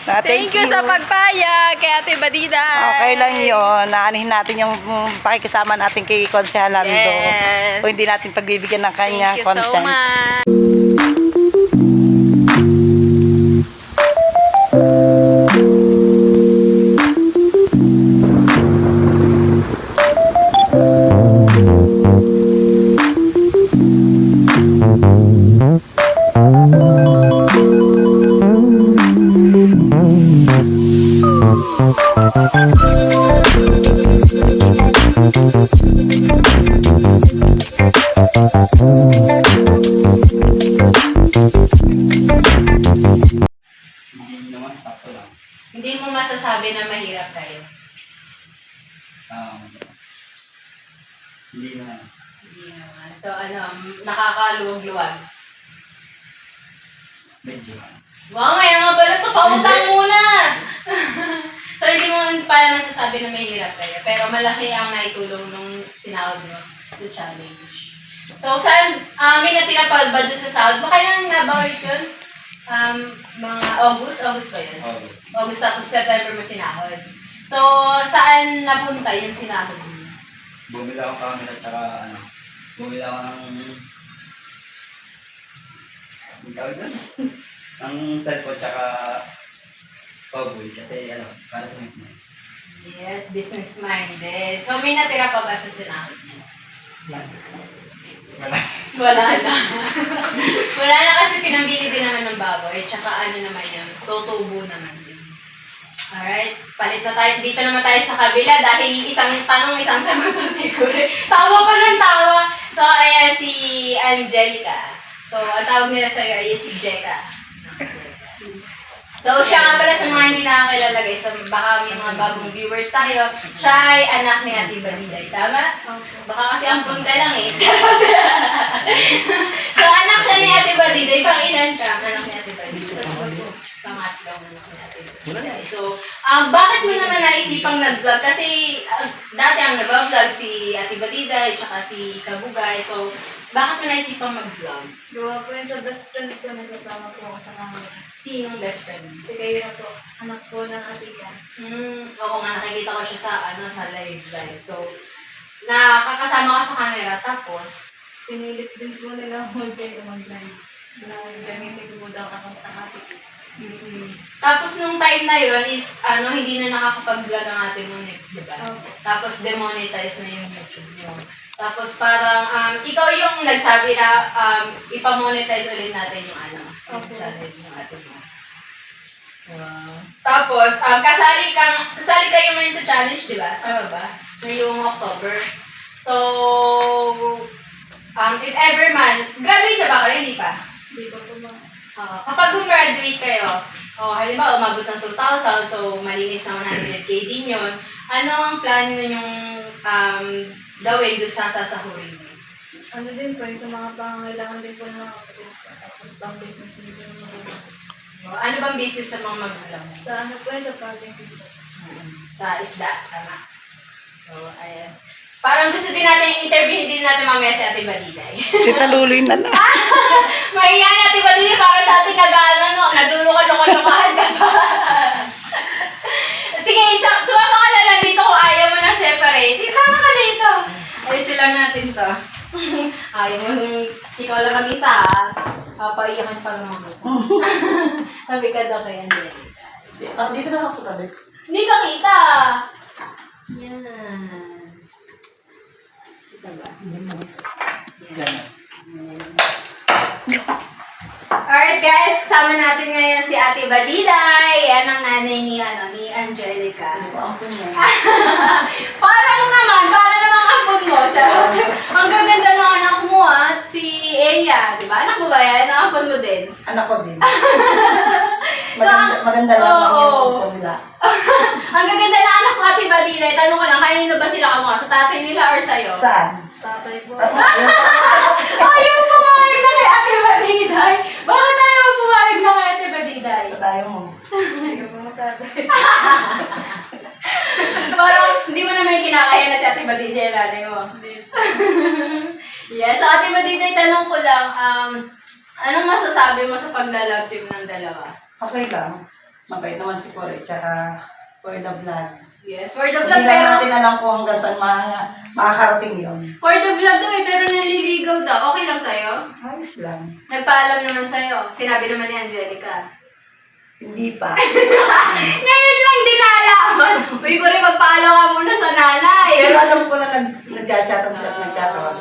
Thank you sa pagpayag kay Ate Badida. Okay lang yun. Naanihin natin yung pakikisama natin kay Konsehal Lando. Yes. O hindi natin pagbibigyan ng kanya Thank you content. so much. Hindi naman, sakto lang. Hindi mo masasabi na mahirap kayo. Hindi naman. Hindi naman. So nakakaluwag-luwag. Medyo. Wow, maya nga pala ito. Pautang muna! So, hindi mo pala masasabi na mahirap kayo. Pero malaki ang naitulong nung sinahod mo sa challenge. So, saan, may natira pa ba doon sa sahod? Baka lang nga ba ulit yun? Mga August? August ba yun? August. August tapos September mo sinahod. So, saan napunta yung sinahod mo? Bumili ako camera tsaka bumili ako ng ang tawag doon? Ng cellphone tsaka cowboy kasi para sa business. Yes, business-minded. So, may natira pa ba sa sinahod mo? Wala. Wala na. Wala na kasi pinambili din naman ng baboy. Tsaka naman yan, tutubo naman din. Alright, palit na tayo. Dito naman tayo sa kabila dahil isang tanong, isang sagot siguro. Tawa pa ng tawa. So, ayan si Angelica. So, ang tawag nila sa'yo ay si Jeka. So, siya nga pala sa mga hindi nakakilala guys, baka may mga bagong viewers tayo, siya ay anak ni Ate Baliday, tama? Baka kasi ampun ka lang eh. So, anak siya ni Ate Baliday, pang ilan ka? Anak ni Ate Baliday. Pangatlo ang anak ni Ate Baliday. So, bakit mo naman naisipang nag-vlog? Kasi dati ang nag-vlog si Ate Baliday, tsaka si Kabugay. So, bakit mo naisipang mag-vlog? Gawa po yun sa best friend ko, nasasama po ako sa camera. Sinong best friend? Si Kayra po, anak po ng atika. Oo nga, nakikita ko siya sa live. So, nakakasama ka sa camera, tapos, Pinilit din po nila mag-live. Gamitin ko daw account ng atika. Tapos nung time na yun is, hindi na nakakapag-vlog ang ate mo, di ba? Opo. Tapos demonetize na yung YouTube nyo. Tapos parang, ikaw yung nagsabi na ipamonetize ulit natin yung Okay. channel ng ate mo. Wow. Tapos, kasali kayo ngayon sa challenge, di ba? Tama ba? Ngayong October. So, if ever man, graduate na ba kayo? Hindi pa? Di ba po mga Kapag gumraduate kayo, halimbawa umabot ng 2,000, so malinis na 100K din yun, ano ang plan nyo yung gawin doon sa sasahurin mo? ano din po, yung sa mga pangangailangan din po ng mga kapatid ko. Tapos pang business din po ng mga kapatid. Ano bang business sa mga magulang mo? Sa ano po yun, sa padding dito. Sa isda, tama. So, ayan. Parang gusto din natin, interviewin din natin mamaya si Ate Baliday. Si Taluloy na lang. Mahiya ni Ate Baliday, parang dati nadulukan-lukan-lukahan ka pa. Sige, sumama ka na lang dito kung ayaw mo na separate. Isama ka dito. Ayusin lang natin to. Ayaw mo, ikaw lang mag-isa ha. Papaiyakan pa naman kita. Sabi ka daw kay Angelica. Dito na ako sa tabi. Hindi ka kita. Yan. Kita ba? Yan. Alright guys, kasama natin ngayon si Ate Baliday. Yan ang nanay ni Angelica. Parang namang ampun mo. Charot. Ang gaganda ng anak mo si Eya, di ba? Anak mo ba yan? Ang ampun mo din. Anak ko din. So, Maganda lang oo. yung nila. Ang gaganda ng anak ko, Ate Baliday. Tanong ko lang, kanino ba sila kamukha? Sa tatay nila or sa'yo? Saan? Tatay po. Ayaw pumayag na kay Ate Baliday. Bakit ayaw pumayag na kay Ate Baliday? Tayo mo. Hindi ko po masabi. Parang hindi mo naman kinakaya na si Ate Baliday, nanay mo. Yes, so Ate Baliday, tanong ko lang, anong masasabi mo sa paglalove team ng dalawa? Okay lang. Mabait naman si Kore, tsaka for the vlog. Yes, for the Hindi vlog, lang pero... natin alam kung hanggang saan makakarating yun. For the vlog daw pero naliligaw daw. Okay lang sa'yo? Ayos lang. Nagpaalam naman sa'yo. Sinabi naman ni Angelica. Hindi pa. Ngayon lang, di ka alaman. Uy, ko rin magpaalam ka muna sa nanay. Pero alam ko na nagchat-chatan sila at nagtatawag.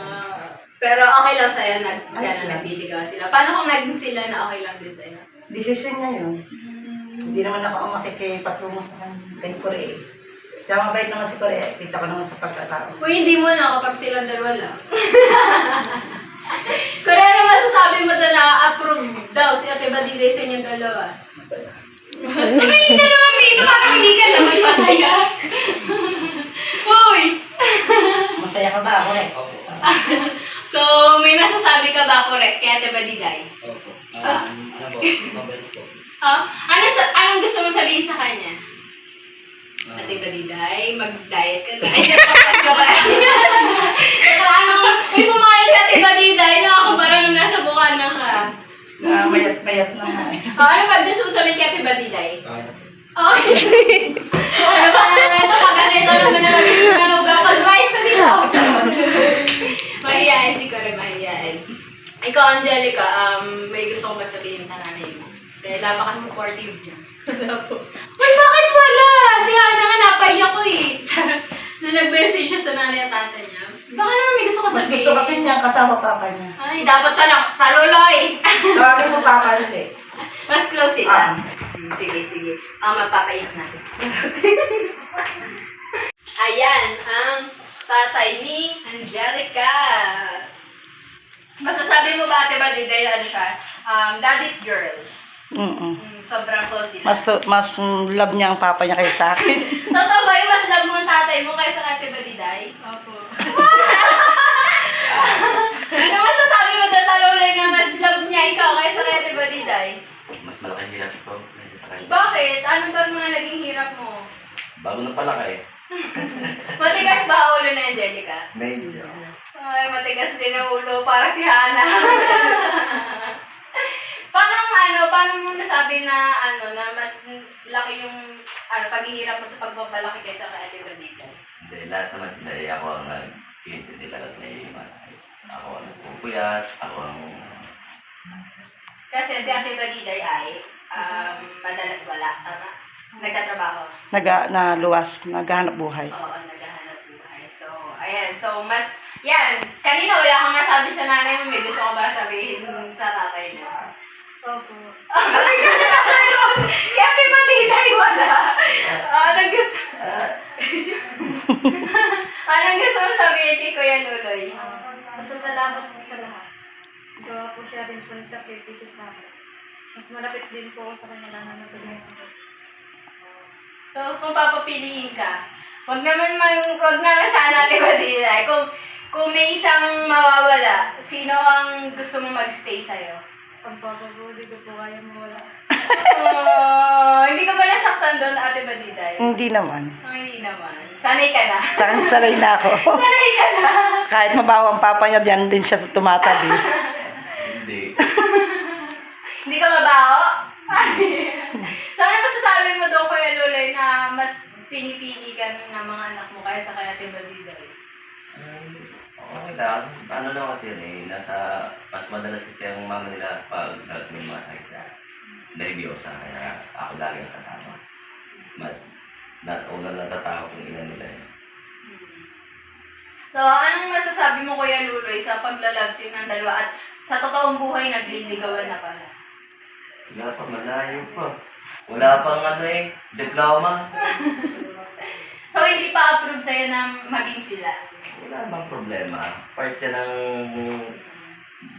Pero okay lang sa'yo, Ayos lang. nagbibigay sila. Paano kung naging sila na okay lang din sa'yo? Decision niya yun. Hindi naman ako ang makikipatungo sa kay Kore. Siya mabait naman si Kore. Kita ko naman sa pagkatao. Uy, hindi mo na kapag silang dalawa lang. Kung ano masasabi mo doon na approve daw si Ate Badiday sa inyong dalawa? Masaya. Tumingin ka naman dito, parang hindi ka naman masaya. Uy! Masaya ka ba, Kore? Opo. So, may masasabi ka ba, correct, kay Ate Badiday? Opo. Ano po? Mabait po. Anong gusto mo sabihin sa kanya? Ate Badiday, mag-diet ka na. Ay, joke lang. Uy, kumain ka, Ate Badiday, nakakabara nung nasa Bukana ka. Mayat-mayat na nga eh. Ano ba gusto mo sabihin kay Ate Badiday? Kaya po. Okay. Ano ba naman ito? Pag ganito naman na naging nanugang advice na nila. Mahihain si Kore, mahihain. Ikaw, Angelica, may gusto kong sabihin sa nanay mo. Dahil napaka-supportive niya. Wala po. Uy, bakit wala? Si Hana nga napaiyak ko eh. Charot. Na nag-message siya sa nanay at tante niya. Baka naman may gusto ko Mas sabihin. gusto kasi niya kasama papa niya. Ay, dapat pala. Taluloy. Tawagin mo papa ulit. Mas close sila. Sige, sige. Magpapayak natin. Ayan, ang tatay ni Angelica. Masasabi mo ba, Ate Badiday, ano siya? Daddy's girl. Sobrang close sila. Mas love niya ang papa niya kaysa sa akin. Totoo ba yung mas love mo ang tatay mo kaysa kay Ate Badiday? Opo. Ano masasabi mo doon, Talulay, na mas love niya ikaw kaysa kay Ate Badiday? Mas malaking hirap ito kaysa sa kanya. Bakit? Ano ba mga naging hirap mo? Bago na pala kayo. Matigas ba ang ulo ni Angelica? Medyo. Ay, matigas din ang ulo para si Hana. Paano mo nasabi na na mas laki yung paghihirap mo sa pagpapalaki kaysa kay Ate Badiday? Hindi, lahat naman sila eh. Ako ang nag-iintindi lahat na yung masakit. Ako ang nagpupuyat, ako ang... Kasi si Ate Badiday ay madalas wala, tama? Nagtatrabaho. Naluwas, naghahanap buhay. Oo, naghahanap buhay. So, ayan. So, yan. Kanina wala kang masabi sa nanay mo. May gusto ko ba sabihin sa tatay mo? Opo. Kaya Ate Badiday wala. Anong gusto mo sabihin kay Kuya Nuloy? Basta salamat po sa lahat. Gawa po siya rin po ng sakripisyo sa akin. Mas malapit din po ako sa kanya lang na nagpagay sa akin. So, kung papapiliin ka, wag naman sana Ate Badiday. Kung may isang mawawala, sino ang gusto mo mag-stay sa'yo? Pagpapabuli ko po kaya mawala. Hindi ka ba nasaktan doon, Ate Badiday? Hindi naman. Hindi naman. Sanay ka na. Sanay na ako. Sanay ka na. Kahit mabaho ang papa niya, diyan din siya tumatabi. Hindi. Hindi ka mabaho? So, ano masasabi mo doon, Kuya Luloy, na mas pinipili ka ng mga anak mo kaysa kay Ate Badiday? Okay lang. Ano lang kasi yun eh. Mas madalas kasi ang mama nila pag may mga sakit na nervyosa. Kaya ako lagi ang kasama. Mas unang natatakot yung ina nila eh. So, anong masasabi mo, Kuya Luloy, sa paglalove team ng dalawa at sa totoong buhay nagliligawan na pala? Wala pa, malayo pa. Wala pang diploma. So, hindi pa approve sa'yo na maging sila? Wala bang problema. Part yan ng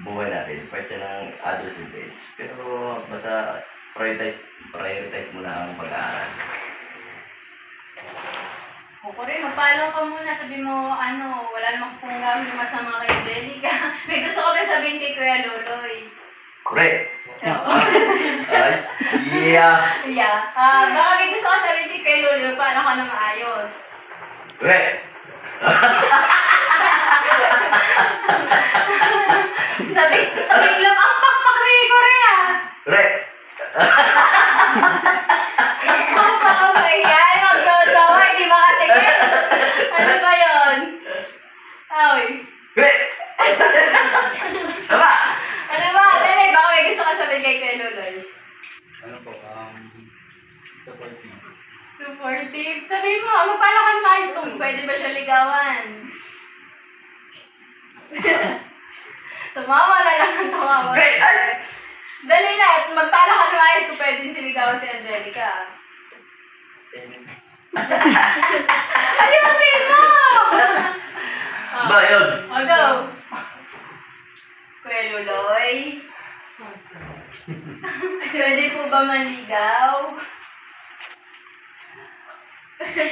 buhay natin. Part yan ng adolescent age. Pero basta prioritize mo na ang pag-aaral. O rin, magpaalam ka muna. Sabi mo, wala namang kung gawin yung masama kay Angelica. May gusto ko ba sabihin kay Kuya Luloy? Correct! Oo. Ay, yeah! Yeah. Baka may gusto ka sabihin kay Kuya Luloy, paano ka na maayos? Correct! Tabing lang ang pakpak ni Korea. Correct! Napakamahiyain, magjojowa, hindi makatingin. Ano ba yun? Ay. Tama! Ano ba? Dali, baka may gusto ka sabihin kay Kuya Luloy. Ano po, supporting. Supportive. Sabihin mo, magpalakan mo ayos kung pwede ba siya ligawan. Tumawa na lang ng tumawa. Dali na, at magpalakan mo ayos kung pwede siligawan si Angelica. Ayusin mo! Ba, yun? O, go! Kuya Luloy. Pwede po ba manligaw?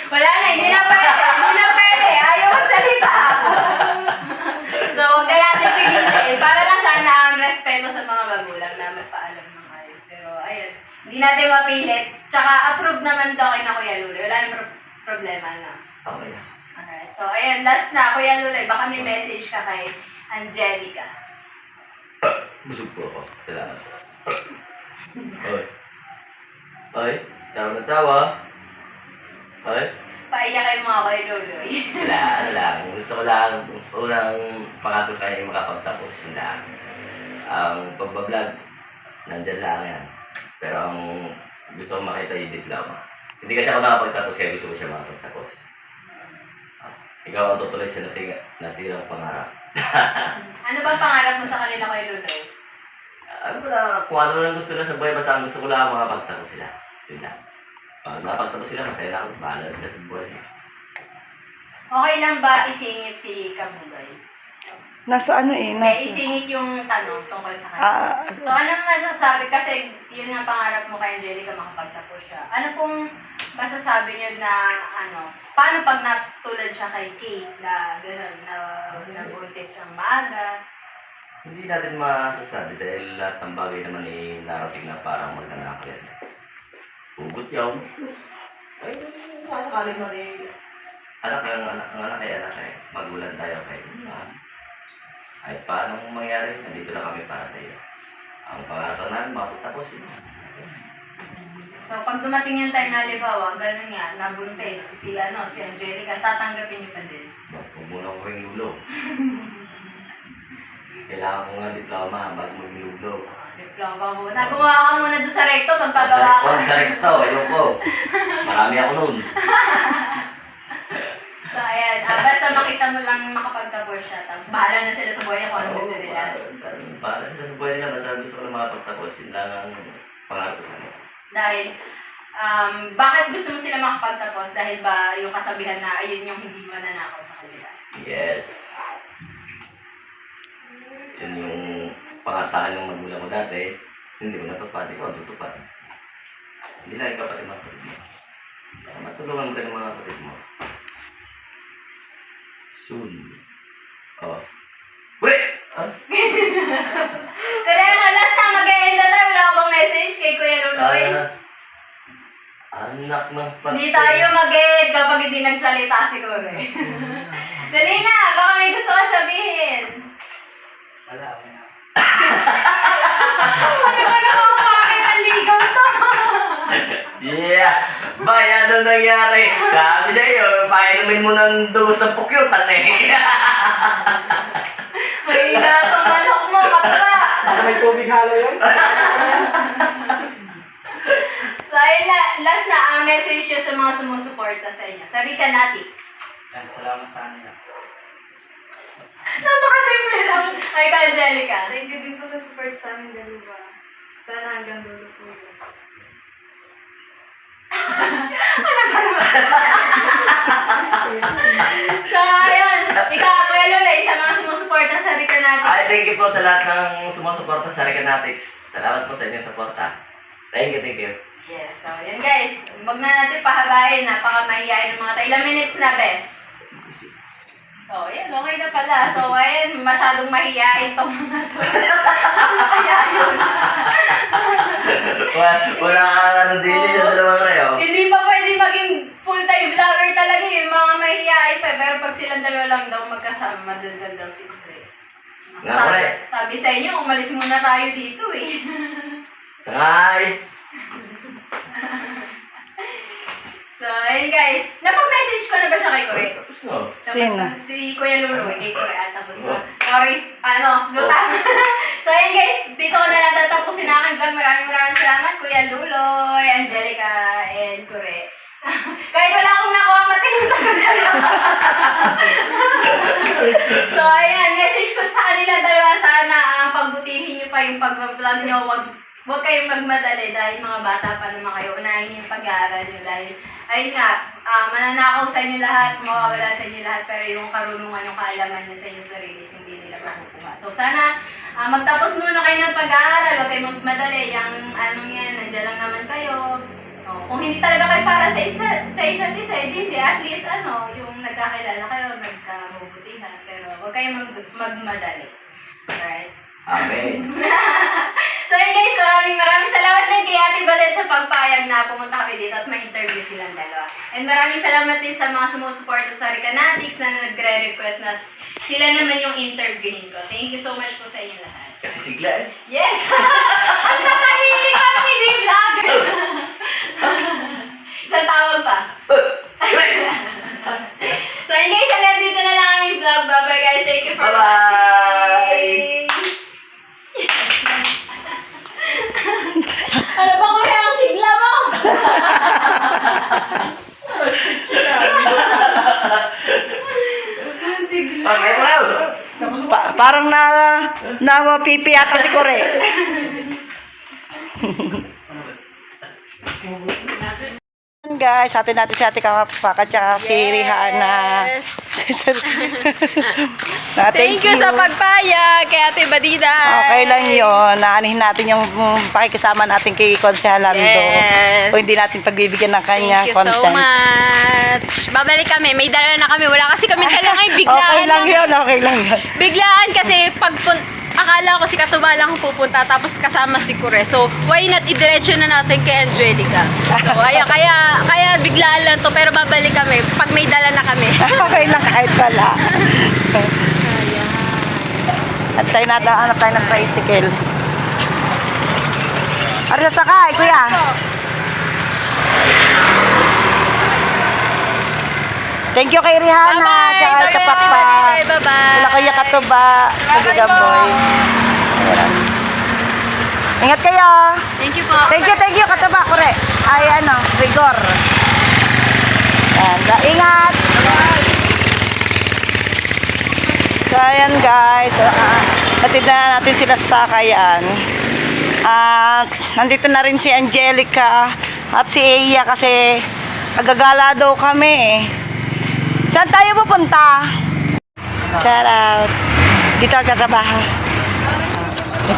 Wala na, hindi na pwede. Hindi na pwede. Ayaw magsalita. So, huwag na natin pilitin. Para lang sana ang respeto sa mga magulang na magpaalam ng ayos. Pero, ayun. Hindi natin mapilit. Tsaka, approve naman daw kay na Kuya Luloy. Wala nang problema na. Okay. Alright. So, ayun. Last na. Kuya Luloy, baka may message ka kay Angelica. Busog po ako. Salamat. Oy. Oy, tawa na tawa. Oy. Paiyakin mo ako kay Luloy. Wala, ano lang. Gusto ko lang, unang pangatlo sa kanya makapagtapos. Yun lang. Ang pagbablog, nandyan lang yan. Pero ang gusto ko makita yung diploma. Hindi kasi ako nakapagtapos, kaya gusto ko siya makapagtapos. Ikaw ang tutuloy sa nasirang pangarap. Ano bang pangarap mo sa kanila kay Luloy? Ano ko lang, kung ano lang gusto na sa buhay, basta ang gusto ko lang makapagtapos sila. Yun lang. Pag napagtapos sila, masaya na ako. Bahala na sila sa buhay. Okay lang ba isingit si Kabugay? Nasa ano eh, Hindi, nasa... isingit yung tanong tungkol sa kanya. So, anong masasabi? Kasi yun nga pangarap mo kay Angelica, makapagtapos siya. Ano pong masasabi niyo na, paano pag natulad siya kay Kate na gano'n, na nabuntis ng maaga? Hindi natin masasabi dahil lahat ng bagay naman ay narating na parang magkanakan yan. Hugot yun. Ay, sasakaling man eh. Anak ay anak eh. Magulang tayo kayo. Ay, paano mangyari? Nandito na kami para sa iyo. Ang pangarap namin, mapagtapos yun. So, pag dumating yung time na halimbawa, gano'n nga, nabuntis si Angelica, tatanggapin niyo pa din. Huwag muna ko yung lulo. Kailangan ko nga diploma bago mag-lulo. Diploma muna. Gumawa ka muna doon sa recto, magpagawa ka. Sa recto, ayoko. Marami ako nun. So, ayan. Basta makita mo lang makapagtapos siya. Tapos, bahala na sila sa buhay niya kung anong gusto nila. Para sila sa buhay nila, basta gusto ko lang makapagtapos. Yun lang ang pangarap ko sa kanila. Dahil, bakit gusto mo sila makapagtapos? Dahil ba yung kasabihan na ayun yung hindi mananakaw sa kanila? Yes. Yun yung pangarap sa akin ng magulang ko dati. Hindi ko natupad. Ikaw ang tutupad. Hindi lang ikaw pati mga kapatid mo. Matulungan mo tayo ng mga kapatid mo. Soon. Oh. Wait! Kaya nga, last na mag-e-end na tayo. Wala ka bang message kay Kuya Luloy? Anak ng Hindi tayo mag-e-end kapag hindi nagsalita si Kore. Dali na, baka may gusto ka sabihin. Wala. Ano ba naman bakit ang ligaw to? Yeah! Bay, ano nangyari? Sabi sa'yo, painumin mo ng dugos ng pukyutan eh. Mahina itong manok mo, katba. Baka may tubig halo yun? So, ayun last na, ang message siya sa mga sumusuporta sa inyo. Sa Rica Natics. Yan, salamat sa kanila. Napakasimple lang. Ay, ka Angelica. Thank you din po sa support sa amin dalawa. Sana hanggang dulo po yun. So, ayun. Ikaw, Kuya Luloy, sa mga sumusuporta sa Rica Natics. Ay, thank you po sa lahat ng sumusuporta sa Recanatics. Salamat po sa inyong suporta. Thank you. Yes, so yun guys. Huwag na natin pahabain. Napakamahiyain ng mga tayo. Ilang minutes na, Bes? So, yan. Okay na pala. So, ayun. Masyadong mahiyain tong mga to. Kaya yun. Wala ka ano din sa dalawang kayo. Hindi pa pwede maging full-time vlogger talaga yung mga mahihain pa. Pero pag silang dalawa lang daw magkasama, madaldal daw si Kure. Nga, Kure. Sabi sa inyo, umalis muna tayo dito eh. Hi! So, ayun guys. Napag-message ko na ba siya kay Kore? Tapos na. Tapos Sino? na, si Kuya Luloy, kay Korean. Tapos na, sorry, lutang. So, ayun guys, dito ko na lang tatapusin aking vlog. Maraming salamat, Kuya Luloy, Angelica, and Kore. Kahit wala akong nakuha matingin sa kanila. So, ayan, message ko sa kanila dalawa, sana pagbutihin niyo pa yung pag-vlog niyo. Huwag kayong magmadali dahil mga bata pa naman kayo. Unahin niyo yung pag-aaral niyo dahil, ayun nga, mananakaw sa inyo lahat, mawawala sa inyo lahat, pero yung karunungan, yung kaalaman niyo sa inyo sarili, hindi nila makukuha. So sana, magtapos muna kayo ng pag-aaral, huwag kayong magmadali. Yung anong yan, nandiyan lang naman kayo. Kung hindi talaga kayo para sa isa't isa, hindi, at least yung nagkakilala kayo, nagkamubutihan, pero huwag kayong magmadali. Alright? Amen. So yun guys, maraming salamat din kay Ate Balet sa pagpayag na pumunta kami dito at may interview silang dalawa. And maraming salamat din sa mga sumusuporta sa Ricanatics na nagre-request na sila naman yung interviewin ko. Thank you so much po sa inyo lahat. Kasi sigla eh. Yes! Ang tatahimik at hindi vlogger! Isang tawag pa. So yun guys, hanggang dito na lang aming vlog. Bye-bye guys. Thank you for watching. Ano ba kung ang sigla mo? Sigla. Okay, bro! Parang mapipi ata si Kore. Guys, atin natin si Ate Kapakat tsaka si Rihana. Yes. Thank Thank you sa pagpayag kay Ate Badida. Okay lang yun. Naanihin natin yung pakikisama natin kay Konsehalando. Yes. O hindi natin pagbibigyan ng kanyang Thank you so content. much. Babalik kami. May dala na kami. Wala kasi kami dala ngayon. Biglaan Okay lang yun, okay lang yun. Biglaan kasi akala ko si Katuba lang pupunta tapos kasama si Kure. So, why not idiretso na natin kay Angelica? So, kaya biglaan lang to pero babalik kami pag may dala na kami. Okay lang kahit wala. At tayo hanap tayo ng tricycle. Ano sakay, kuya? Thank you kay Rihana. Bye-bye. Tsaka Bye-bye, Kapakpa. Ate Badida. Bye-bye. Wala kuya Katuba. Kuya Boy. Ingat kayo. Thank you po. Thank you Katuba. Kure. Ay Rigor. Yan. Ingat. So ayan guys. Hatid na natin sila sa sakayan. At nandito na rin si Angelica at si Eya kasi agagala daw kami. Saan tayo pupunta? Shout out. Dito ang katrabaho.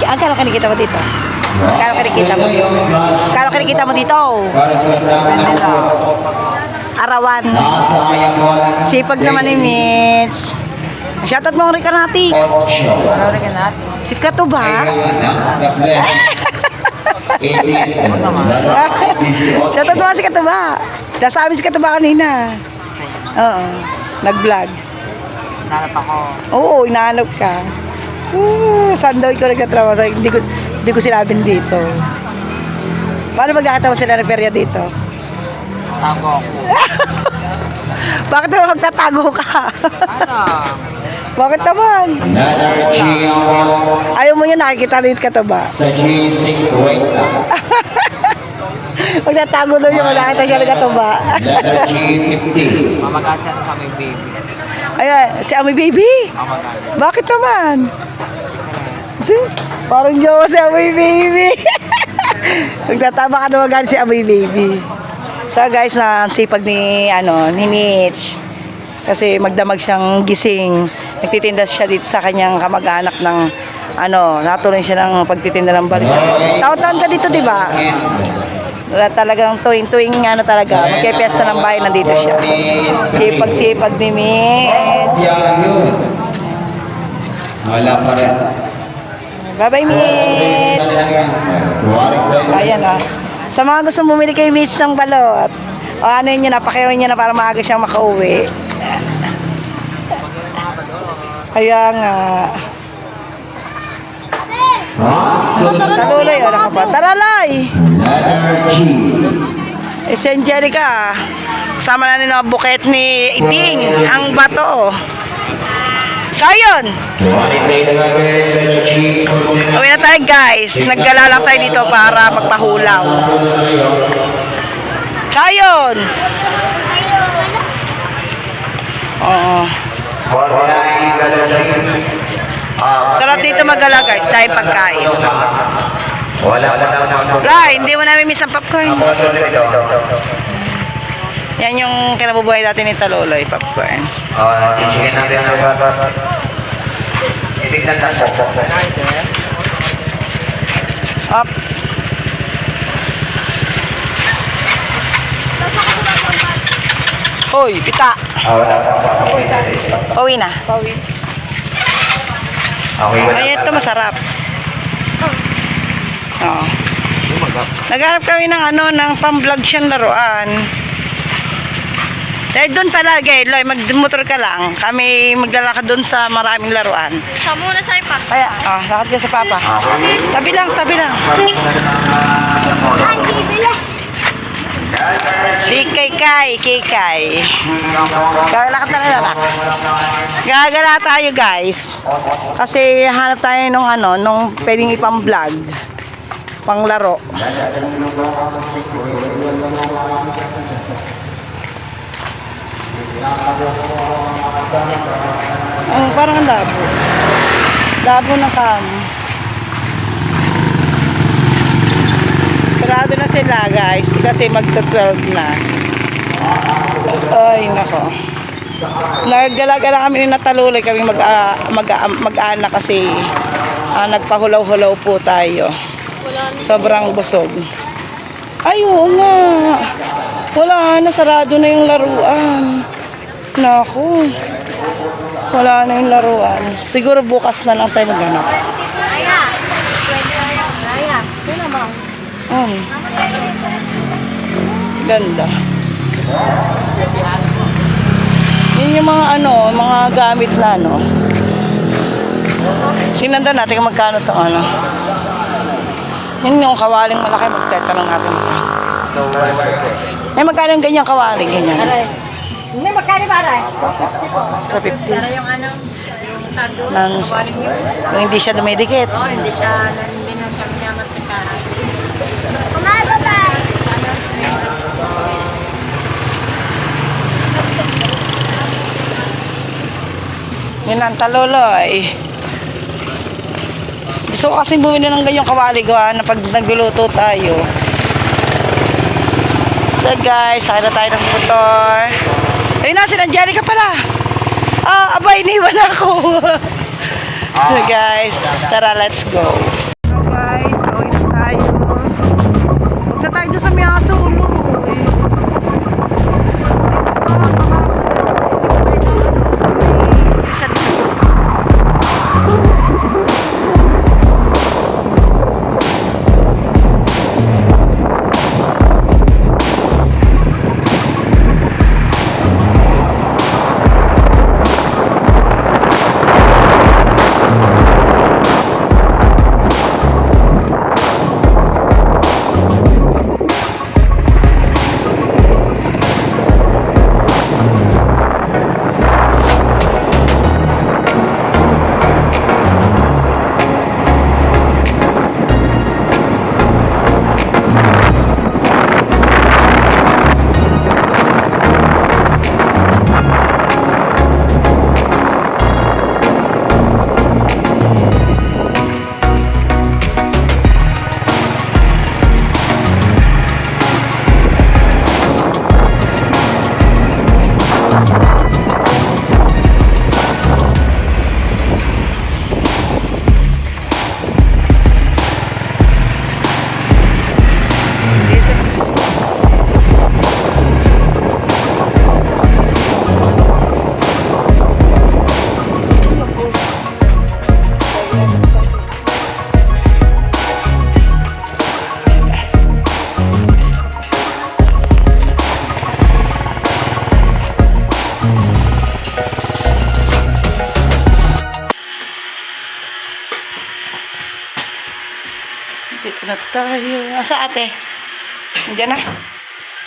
Ang kano kinikita mo dito? Kano kinikita mo dito? Kano kinikita mo dito? Arawan. Sipag naman ni Mitch. Shoutout mo ang Ricanatics. Si Katuba. Shoutout mo nga si Katuba. Nasa amin si Katuba kanina. Oo. Nag-vlog. Nanap ako. Oo, inahanap ka. Saan daw ikaw nagtatrabaho? Hindi ko sinabing dito. Paano magkakatawa sila ng perya dito? Tago ako. Bakit naman magtatago ka? Ano? Bakit naman? Ayaw mo yun, nakikita rin ka to ba? Sa G50. Magtatago daw yung nakita siya rin ka to ba? Letter G50. Mamagasan sa may baby. Ayan, si Ami Baby. Mamagasan. Bakit naman? Parang jowa si Ami Baby. Nagtatama ka naman si Ami Baby. So guys, sipag ni Mitch. Kasi magdamag siyang gising. Nagtitinda siya dito sa kanyang kamag-anak ng natuloy siya ng pagtitinda ng balut. Taon-taon ka dito, di ba? Wala talagang tuwing talaga. Magkipiyesta ng bahay, nandito siya. Sipag-sipag ni Mitch. Wala pa rin. Bye-bye, Mitch. Ayan Sa mga gusto bumili kay Mitch ng balot, nyo na, pakiawin nyo na para maaga siyang makauwi. Kaya nga. Taluloy, ano ka pa? Taralay! Letter G. Eh, si Angelica, kasama na nila ang buket ni Iting, ang bato. Sayon! 23 letter G. Uwi na tayo guys, naggala lang tayo dito para magpahulaw. Sayon! Oo. 49 letter G. Sarap dito magala guys, dahil pagkain. Wala pa daw. Lai, hindi mo namin miss ang popcorn. Yan yung kinabubuhay natin ni Taluloy, popcorn. Chichikin natin ang itignan natin. Up. Hoy, pita. Pauwi na. Ay, ito masarap. Oo. Naghanap kami ng ng pang-vlog siyang laruan. Dahil doon pala, Loy, mag-motor ka lang. Kami maglalakad doon sa maraming laruan. Sa muna sa ipa. Kaya, lakad ka sa papa. Tabi lang, tabi lang. Si Kay. Lakad na nila. Gagala tayo, guys. Kasi hanap tayo nung pwedeng ipang-vlog. Panglaro. Parang ang labo. Labo na kamo. Sarado na sila guys kasi magta-12 na. Ay nako. Naggala-gala kami na Taluloy kami mag-anak kasi nagpahulaw-hulaw po tayo. Sobrang busog. Ay oo nga. Wala na, sarado na yung laruan. Naku. Wala na yung laruan. Siguro bukas na lang tayo maghanap. Ganda. Yun yung mga mga gamit na Sinanda natin kung magkano to Yun yung kawaling malaki, magtatanong natin. May magkano yung ganyan kawaling, ganyan? Hindi, magkano ba rin? Sa 50. Pero yung tando, Kung hindi siya dumidikit. hindi na siya minamatika. Yun ang Taluloy. Gusto ko kasi bumili ng ganyang kawali na pag nagluluto tayo. So guys, sakay na tayo ng motor. Ayun na, si Angelica pala. Abay, iniwan ako. So guys, tara, let's go. So guys, gawin na tayo. Huwag na tayo doon sa Miyaso, ulo. na tayo. Asa ate? Diyan na.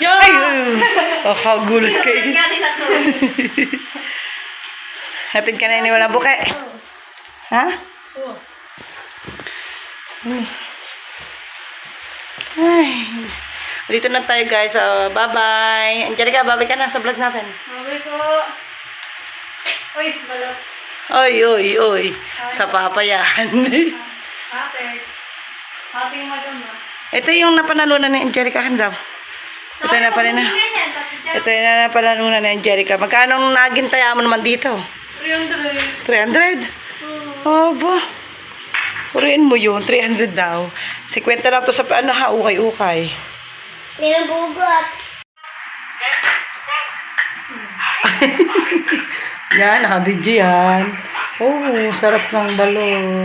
Ay! Kakagulat kayo. Hatid ka na ini walang buke. Ha? Ay. Dito na tayo guys. So, bye-bye. Angelica, bye-bye ka na sa vlog natin. Okay po. Uy, balots. Oy. Sa papa yan. Ate. Ating madama. Ito yung napanalunan ni Angelica. Ano daw? Ito yung napanalunan. Ito yung napanalunan ni Angelica. Magkano naghintaya mo naman dito? 300. 300? Obo. Puriin mo yun. 300 daw. 50 lang to sa ano ha. Ukay-ukay. Nilabugot. Yan. Nakabidyo yan. Oh, sarap ng balot.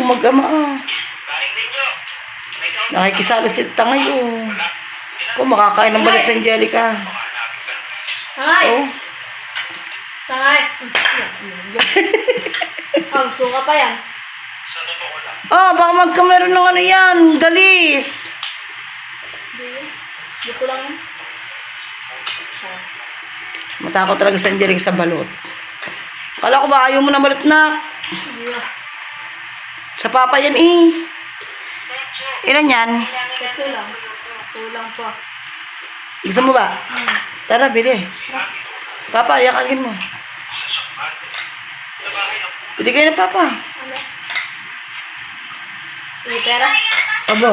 Mag-ama ah. Nakikisalo si Tangay oh. Makakain ng balot sa Angelica. Tangay. Oh. Tangay. Suka pa yan. Baka magkameron ng ano yan. Galis. Dito lang yan. Matakot talaga sa Angelica sa balot. Kala ko ba ayaw mo na balot na? Sa papa yan eh. Ilan yan? Ito lang. Tulang pa. Gusto mo ba? Tara, bili. Papa, yakagin mo. Bili kayo na papa. Ano? Iyi pera? Abo.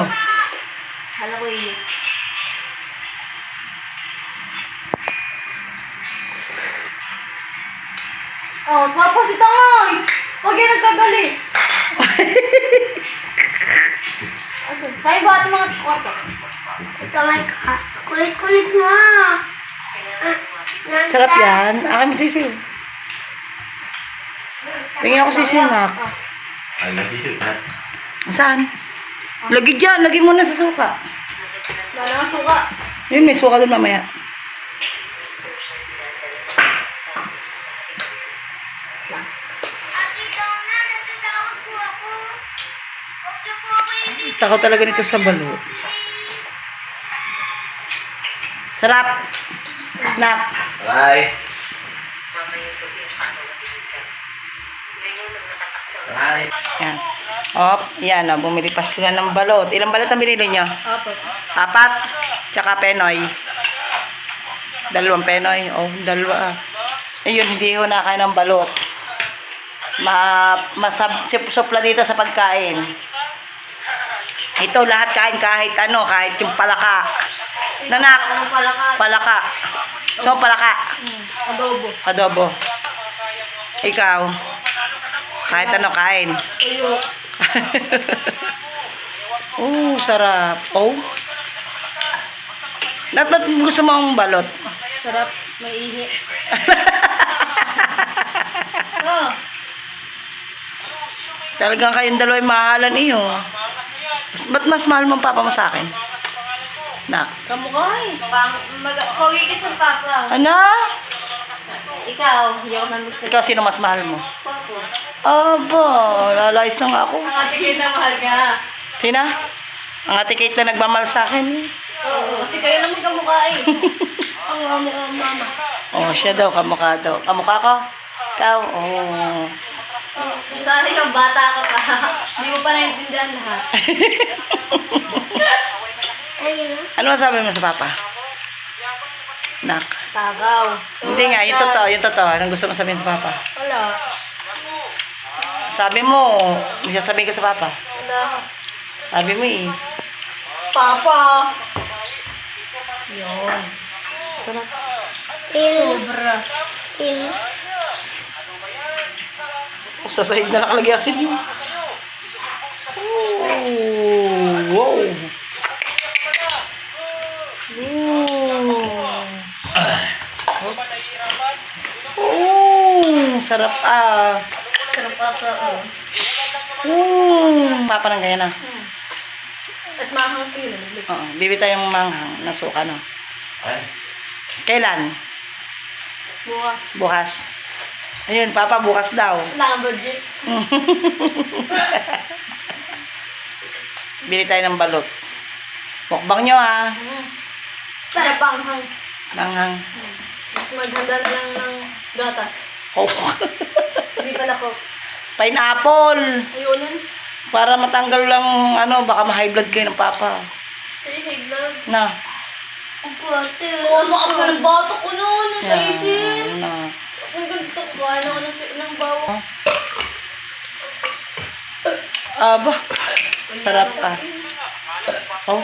Hala ko iyi. Oh, papa si Tangay! Huwag yan nagkagalis. Sa'yo ba ating mga kwarto? Tangay ka. Kulit-kulit mo. Sarap yan. Akin sisiw. Tingin ako sisiw na. Ay, nag-issue na. Saan? Lagi dyan. Lagi mo na sa suka. Wala nga suka. Yun, may suka doon mamaya. Takot talaga nito sa balot. Sarap. Nak. Bye. Bye. Yan. Yan. Bumili pa sila ng balot. Ilang balot ang binili nyo? Apat. 4. Tsaka penoy. 2 penoy. Dalawa. Ayun, hindi ko nakain ng balot. Masupla dito sa pagkain. Ito, lahat kain kahit ano, kahit yung palaka. Nanak. Ano palaka? Palaka. So, palaka. Adobo. Adobo. Ikaw. Kahit ano kain. Tuyo. Sarap. Ba't gusto mo ang balot? Sarap. May ihi. Oh. Talagang kayong dalawa mahalan iyo. Ba't mas mahal mo ang papa mo sa akin? Nak. Kamukhay. Pagi ka sa papa. Ano? Ikaw, hiyaw na magsalita. Ikaw, sino mas mahal mo? Papa. Aba, lalayas na nga ako. Ang atigil na mahal ka. Sina? Ang ate Kate na nagmamahal sa akin. Oo, kasi kayo lang magkamukha eh. Ang kamukha mama. Siya daw, kamukha daw. Kamukha ko? Ikaw? Sana yung bata ka pa. Hindi mo pa naintindihan lahat. Ano masabi mo sa papa? Nak. Tagaw. Hindi nga, yung totoo. Anong gusto mo sabihin sa papa? Wala. Sabi mo, may sasabihin ka sa papa. Wala. Sabi mo eh. Papa. Yun. Sobra. Sa sahig na nakalagay asin yun. Wow. Sarap Sarap papa. Papa ng ganyan na. Tapos mahang pila. Bibi tayong manghang na suka no. Ay. Kailan? Bukas. Bukas. Ayun, Papa, bukas daw. Wala kang budget. Bili tayo ng balot. Mukbang nyo ah. Para panghang. Langhang. Mas maghanda na lang ng gatas. Oh. Hindi pala ko. Pineapple. Ayunin. Para matanggal lang, baka ma-high blood kayo ng Papa. Say, hey, vlog. Na. Oo, sakap ka ng bato ko noon. Sa isip. Na. Ang ganito ko. Kain ako ng bawa. Aba. Sarap ah. Oh.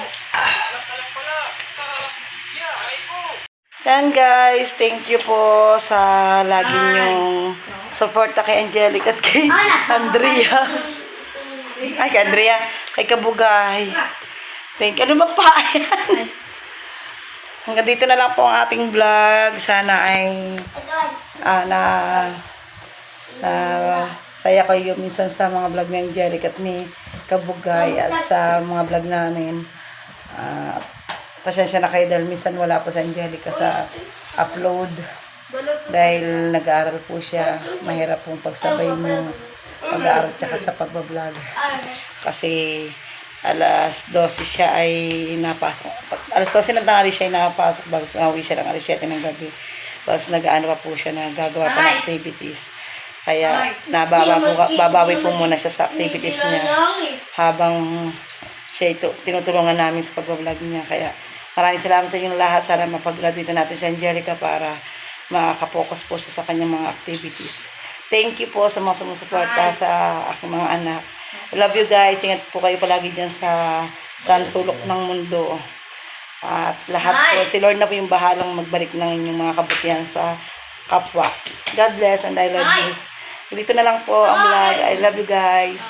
Yan guys, thank you po sa lagi nyong suporta kay Angelica at kay Andrea. Ay, kay Andrea, kay Kabugay. Thank you. Ano ba pa yan? Hanggang dito na lang po ang ating vlog. Sana ay saya kayo minsan sa mga vlog ni Angelica at ni Kabugay at sa mga vlog namin. Pasensya na kayo dahil minsan wala po sa Angelica sa upload dahil nag-aaral po siya. Mahirap pong pagsabay ng pag-aaral tsaka sa pagbablog kasi alas 12 siya ay napasok. Alas 12 ng tanghali siya ay napasok bago uwi siya ng alas 7 ng gabi. Tapos nag-ano pa po siya, nagagawa pa ng activities. Kaya babawi po muna siya sa activities niya habang siya tinutulungan namin sa pag-vlog niya. Kaya maraming salamat sa inyong lahat. Sana mapag-graduate natin si Angelica para makaka-focus po siya sa kanyang mga activities. Thank you po sa mga sumusuporta sa aking mga anak. I love you guys. Ingat po kayo palagi dyan sa sulok ng mundo. At lahat po, si Lord na po yung bahalang magbalik ng inyong mga kabutihan sa kapwa. God bless and I love you. Dito na lang po ang vlog. I love you guys.